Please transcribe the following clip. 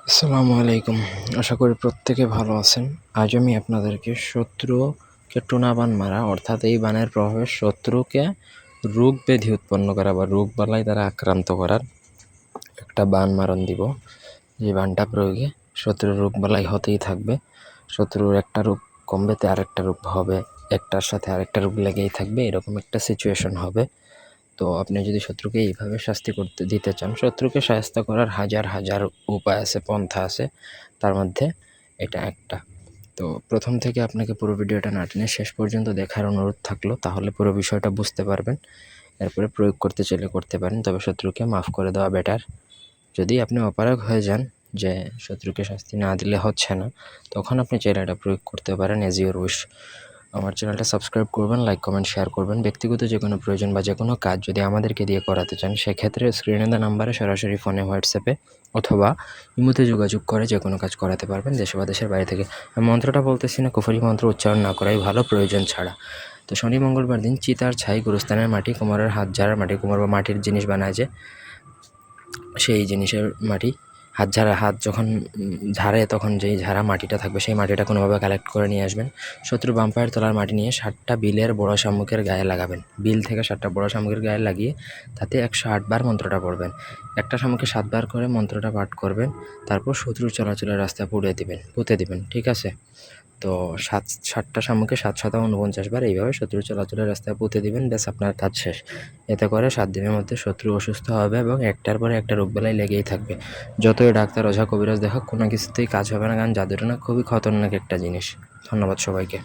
আসসালামু আলাইকুম। আশা করি প্রত্যেকে ভালো আছেন। আজ আমি আপনাদেরকে শত্রুকে টুনা বান মারা, অর্থাৎ এই বানের প্রভাবে শত্রুকে রোগ ব্যাধি উৎপন্ন করা বা রোগ বালাই দ্বারা আক্রান্ত করার একটা বান মারণ দিব। যে বানটা প্রয়োগে শত্রুর রোগ বালাই হতেই থাকবে। শত্রুর একটা রোগ কমবেতে আরেকটা রোগ হবে, একটার সাথে আরেকটা রোগ লেগেই থাকবে, এরকম একটা সিচুয়েশন হবে। তো আপনি যদি শত্রুকে এইভাবে শাস্তি করতে দিতে চান, শত্রুকে শায়েস্তা করার হাজার হাজার উপায় আছে, পন্থা আছে, তার মধ্যে এটা একটা। তো প্রথম থেকে আপনাকে পুরো ভিডিওটা না টেনে শেষ পর্যন্ত দেখার অনুরোধ থাকলো, তাহলে পুরো বিষয়টা বুঝতে পারবেন। এরপরে প্রয়োগ করতে চাইলে করতে পারেন, তবে শত্রুকে মাফ করে দেওয়া বেটার। যদি আপনি অপারগ হয়ে যান যে শত্রুকে শাস্তি না দিলে হচ্ছে না, তখন আপনি চাইলে এটা প্রয়োগ করতে পারেন, এজ ইউর উইশ। আমার চ্যানেলটা সাবস্ক্রাইব করবেন, লাইক কমেন্ট শেয়ার করবেন। ব্যক্তিগত যে কোনো প্রয়োজন বা যে কোনো কাজ যদি আমাদেরকে দিয়ে করাতে চান, সেক্ষেত্রে স্ক্রিনে দেওয়া নাম্বারে সরাসরি ফোনে, হোয়াটসঅ্যাপে অথবা ইমোতে যোগাযোগ করে যে কোনো কাজ করাতে পারবেন, দেশে বা দেশের বাইরে থেকে। আমি মন্ত্রটা বলতেছি না, কুফরি মন্ত্র উচ্চারণ না করাই ভালো, প্রয়োজন ছাড়া। তো শনি মঙ্গলবার দিন চিতার ছাই, গুরুস্থানের মাটি, কুমারের হাত ঝাড়ার মাটি, কুমার বা মাটির জিনিস বানায় যে সেই জিনিসের মাটি, হাত যখন ঝাড়ে তখন যেই ঝাড়া মাটিটা থাকবে সেই মাটিটা কোনোভাবে কালেক্ট করে নিয়ে আসবেন। শত্রু বাম্পায়ের তলার মাটি নিয়ে 7টা বিলের বড় শামুকের গায়ে লাগাবেন। বিল থেকে 7টা বড় শামুকের গায়ে লাগিয়ে তাতে 108 বার মন্ত্রটা পড়বেন। একটা শামুকে 7 বার করে মন্ত্রটা পাঠ করবেন। তারপর শত্রু চলাচলের রাস্তা পুঁতে দিবেন, ঠিক আছে? তো 7টা শামুকে 7 × 7 = 49 বার এইভাবে শত্রু চলাচলের রাস্তায় পুঁতে দিবেন, ব্যাস আপনার কাজ শেষ। এতে করে 7 দিনের মধ্যে শত্রু অসুস্থ হবে এবং একটার পরে একটা রোগবালাই লেগেই থাকবে। যতই ডাক্তার, ওঝা, কবিরাজ দেখাক, কোনো কিছুতেই কাজ হবে না, কারণ জাদুটনা খুবই খতরনাক একটা জিনিস। ধন্যবাদ সবাইকে।